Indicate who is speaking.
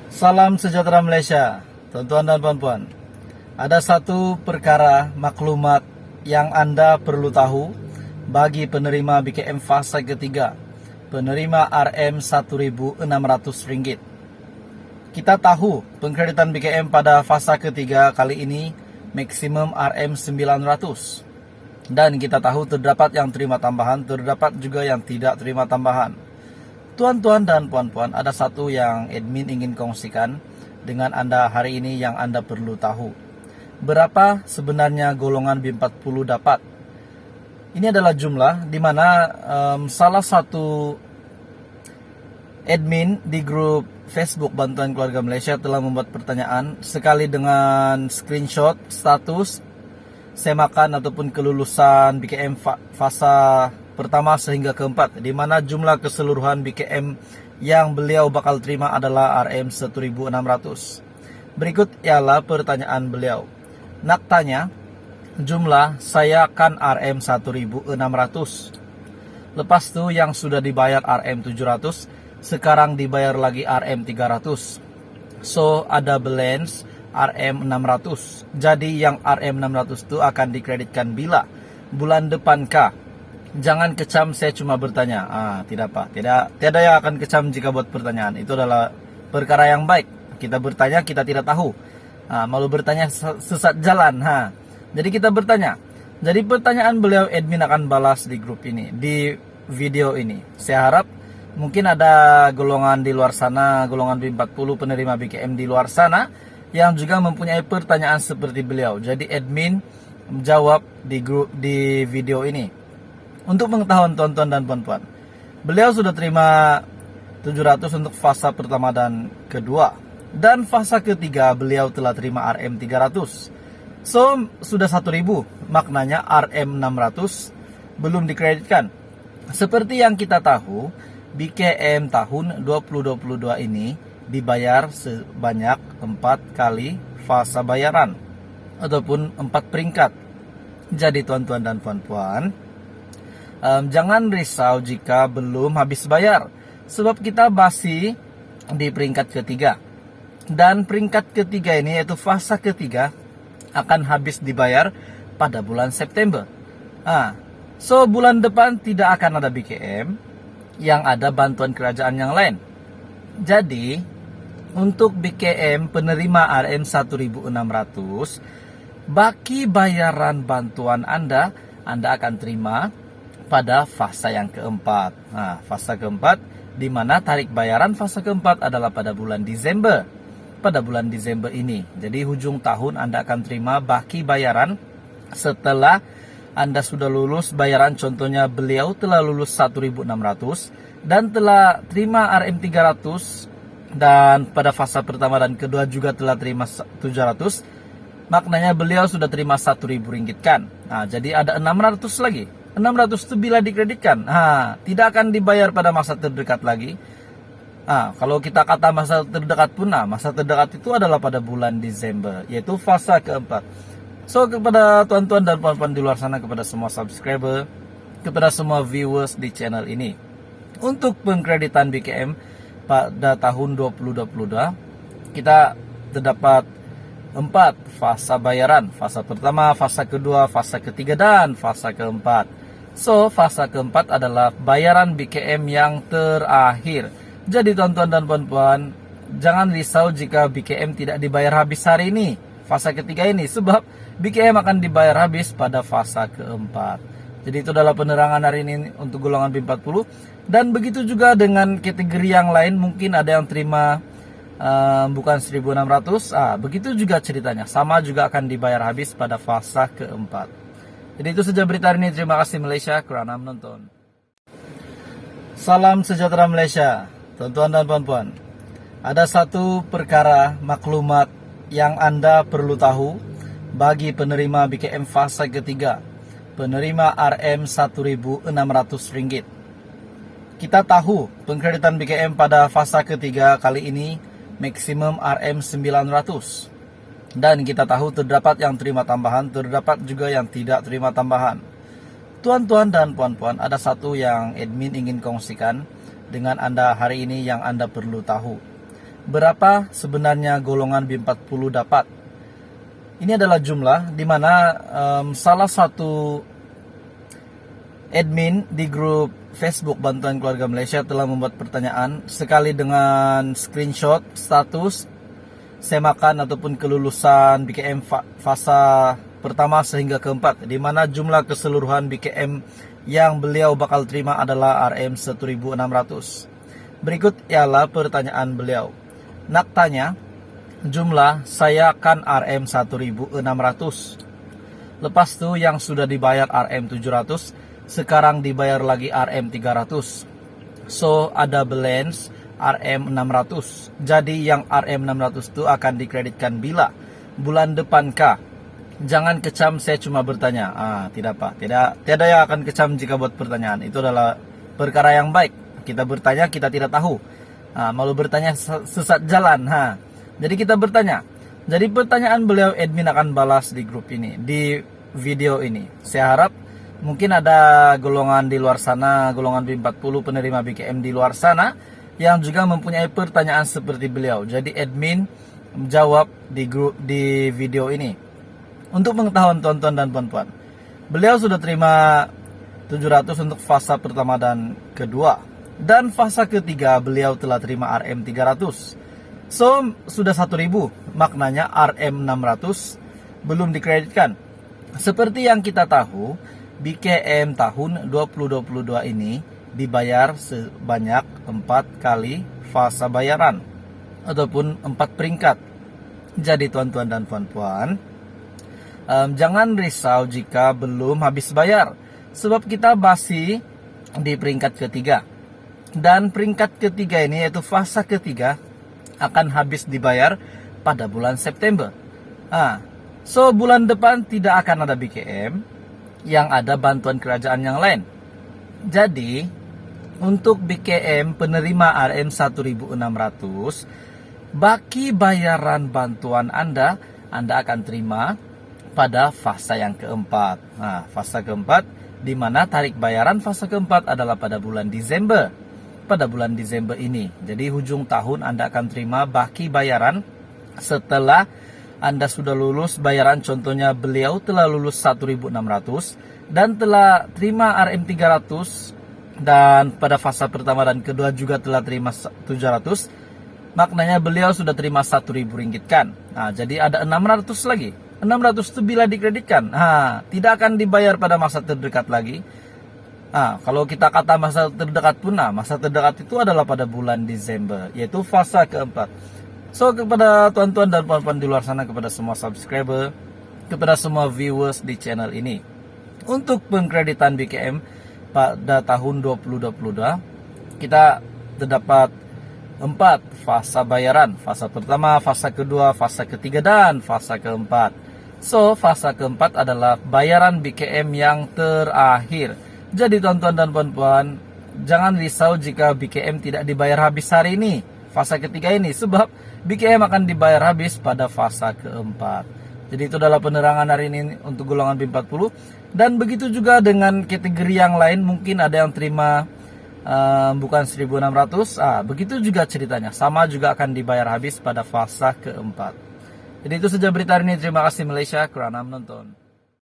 Speaker 1: Salam sejahtera Malaysia, tuan-tuan dan puan-puan. Ada satu perkara maklumat yang Anda perlu tahu bagi penerima BKM fasa ketiga, penerima RM RM1.600. Kita tahu pengkreditan BKM pada fasa ketiga kali ini maksimum RM900. Dan kita tahu terdapat yang terima tambahan, terdapat juga yang tidak terima tambahan. Tuan-tuan dan puan-puan, ada satu yang admin ingin kongsikan dengan Anda hari ini yang Anda perlu tahu. Berapa sebenarnya golongan B40 dapat? Ini adalah jumlah di mana salah satu admin di grup Facebook Bantuan Keluarga Malaysia telah membuat pertanyaan sekali dengan screenshot status semakan ataupun kelulusan BKM fasa pertama sehingga keempat, di mana jumlah keseluruhan BKM yang beliau bakal terima adalah RM 1.600. Berikut ialah pertanyaan beliau. Nak tanya, jumlah saya kan RM 1.600. Lepas tu yang sudah dibayar RM 700, sekarang dibayar lagi RM 300. So ada balance RM 600. Jadi yang RM 600 itu akan dikreditkan bila bulan depan kah? Jangan kecam, saya cuma bertanya. Tidak Pak, tiada yang akan kecam jika buat pertanyaan. Itu adalah perkara yang baik. Kita bertanya, kita tidak tahu. Malu bertanya sesat jalan. Jadi kita bertanya. Jadi pertanyaan beliau admin akan balas di grup ini, di video ini. Saya harap mungkin ada golongan di luar sana, golongan B40 penerima BKM di luar sana yang juga mempunyai pertanyaan seperti beliau. Jadi admin jawab di grup di video ini. Untuk pengetahuan tuan-tuan dan puan-puan, beliau sudah terima 700 untuk fasa pertama dan kedua. Dan fasa ketiga beliau telah terima RM 300. So, sudah 1.000. Maknanya RM 600 belum dikreditkan. Seperti yang kita tahu, BKM tahun 2022 ini dibayar sebanyak 4 kali fasa bayaran ataupun 4 peringkat. Jadi tuan-tuan dan puan-puan, jangan risau jika belum habis bayar, sebab kita masih di peringkat ketiga. Dan peringkat ketiga ini, yaitu fasa ketiga, akan habis dibayar pada bulan September. So bulan depan tidak akan ada BKM, yang ada bantuan kerajaan yang lain. Jadi untuk BKM penerima RM 1.600, baki bayaran bantuan Anda akan terima pada fasa yang keempat. Fasa keempat, di mana tarik bayaran fasa keempat adalah pada bulan Desember. Pada bulan Desember ini. Jadi hujung tahun Anda akan terima baki bayaran setelah Anda sudah lulus bayaran. Contohnya beliau telah lulus 1.600 dan telah terima RM 300, dan pada fasa pertama dan kedua juga telah terima 700. Maknanya beliau sudah terima 1.000 ringgit kan. Jadi ada 600 lagi. 600 itu bila dikreditkan, tidak akan dibayar pada masa terdekat lagi. Kalau kita kata masa terdekat pun, masa terdekat itu adalah pada bulan Desember, yaitu fasa keempat. So kepada tuan-tuan dan puan-puan di luar sana, kepada semua subscriber, kepada semua viewers di channel ini, untuk pengkreditan BKM pada tahun 2022, kita terdapat 4 fasa bayaran. Fasa pertama, fasa kedua, fasa ketiga, dan fasa keempat. So, fasa keempat adalah bayaran BKM yang terakhir. Jadi tuan-tuan dan puan-puan, jangan risau jika BKM tidak dibayar habis hari ini, fasa ketiga ini, sebab BKM akan dibayar habis pada fasa keempat. Jadi itu adalah penerangan hari ini untuk golongan B40. Dan begitu juga dengan kategori yang lain, mungkin ada yang terima bukan 1.600. Begitu juga ceritanya, sama juga akan dibayar habis pada fasa keempat. Jadi itu saja berita hari ini. Terima kasih Malaysia kerana menonton. Salam sejahtera Malaysia, tuan-tuan dan puan-puan. Ada satu perkara maklumat yang Anda perlu tahu bagi penerima BKM fasa ketiga, penerima RM 1.600. Kita tahu pengkreditan BKM pada fasa ketiga kali ini maksimum RM 900. Dan kita tahu terdapat yang terima tambahan, terdapat juga yang tidak terima tambahan. Tuan-tuan dan puan-puan, ada satu yang admin ingin kongsikan dengan Anda hari ini yang Anda perlu tahu. berapa sebenarnya golongan B40 dapat. Ini adalah jumlah di mana salah satu admin di grup Facebook Bantuan Keluarga Malaysia telah membuat pertanyaan sekali dengan screenshot status semakan ataupun kelulusan BKM fasa pertama sehingga keempat, di mana jumlah keseluruhan BKM yang beliau bakal terima adalah RM 1600. Berikut ialah pertanyaan beliau. Nak tanya, jumlah saya kan RM 1600. Lepas tu yang sudah dibayar RM 700, sekarang dibayar lagi RM 300. So ada balance RM 600. Jadi yang RM 600 itu akan dikreditkan bila bulan depan kah? Jangan kecam, saya cuma bertanya. Tidak Pak, tiada yang akan kecam jika buat pertanyaan. Itu adalah perkara yang baik. Kita bertanya, kita tidak tahu. Malu bertanya sesat jalan. Jadi kita bertanya. Jadi pertanyaan beliau admin akan balas di grup ini, di video ini. Saya harap mungkin ada golongan di luar sana, golongan B40 penerima BKM di luar sana yang juga mempunyai pertanyaan seperti beliau. Jadi admin menjawab di grup di video ini. Untuk pengetahuan tuan-tuan dan puan-puan, beliau sudah terima 700 untuk fasa pertama dan kedua. Dan fasa ketiga beliau telah terima RM 300. So sudah 1000, maknanya RM 600 belum dikreditkan. Seperti yang kita tahu, BKM tahun 2022 ini dibayar sebanyak 4 kali fasa bayaran ataupun 4 peringkat. Jadi tuan-tuan dan puan-puan, jangan risau jika belum habis bayar, sebab kita masih di peringkat ketiga. Dan peringkat ketiga ini, yaitu fasa ketiga, akan habis dibayar pada bulan September. So bulan depan tidak akan ada BKM, yang ada bantuan kerajaan yang lain. Jadi untuk BKM penerima RM 1600, baki bayaran bantuan Anda akan terima pada fasa yang keempat. Fasa keempat, di mana tarik bayaran fasa keempat adalah pada bulan Desember. Pada bulan Desember ini. Jadi hujung tahun Anda akan terima baki bayaran setelah Anda sudah lulus bayaran. Contohnya beliau telah lulus 1600 dan telah terima RM 300, dan pada fasa pertama dan kedua juga telah terima 700. Maknanya beliau sudah terima 1000 ringgit kan. Jadi ada 600 lagi. 600 itu bila dikreditkan, tidak akan dibayar pada masa terdekat lagi. Kalau kita kata masa terdekat pun, masa terdekat itu adalah pada bulan Desember, yaitu fasa keempat. So kepada tuan-tuan dan puan-puan di luar sana, kepada semua subscriber, kepada semua viewers di channel ini, untuk pengkreditan BKM pada tahun 2022, kita terdapat 4 fasa bayaran. Fasa pertama, fasa kedua, fasa ketiga, dan fasa keempat. So fasa keempat adalah bayaran BKM yang terakhir. Jadi tuan-tuan dan puan-puan, jangan risau jika BKM tidak dibayar habis hari ini, fasa ketiga ini, sebab BKM akan dibayar habis pada fasa keempat. Jadi itu adalah penerangan hari ini untuk golongan B40. Dan begitu juga dengan kategori yang lain, mungkin ada yang terima bukan 1600. Begitu juga ceritanya, sama juga akan dibayar habis pada fasa keempat. Jadi itu saja berita hari ini. Terima kasih Malaysia kerana menonton.